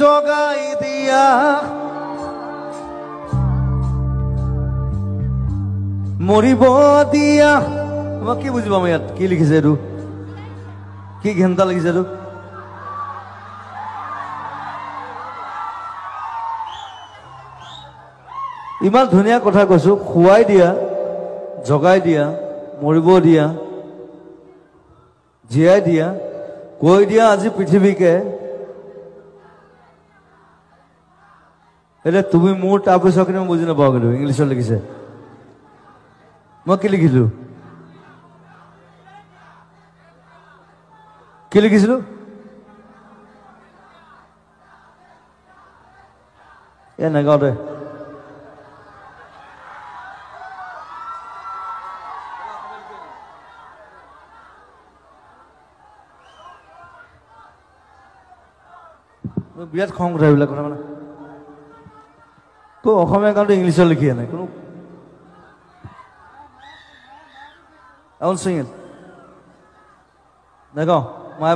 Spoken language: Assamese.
জগাই দিয়া মৰিব দিয়া মই কি বুজি পাম ইয়াত কি লিখিছে এইটো কি ঘেন্টা লাগিছে এইটো ইমান ধুনীয়া কথা কৈছো খুৱাই দিয়া জগাই দিয়া মৰিব দিয়া জীয়াই দিয়া কৈ দিয়া আজি পৃথিৱীকে એટલે তুমি মোৰ তাৰপিছত কিন্তু বুজি নাপাওঁ কিন্তু ইংলিছত লিখিছে মই কি লিখিলো কি লিখিছিলো এ নাগাওঁ দে বিৰাট খং উঠে এইবিলাক কথা মানে তো অসমীয়া গানটো ইংলিছত লিখি আনে কোনো I won't sing it. There you go. My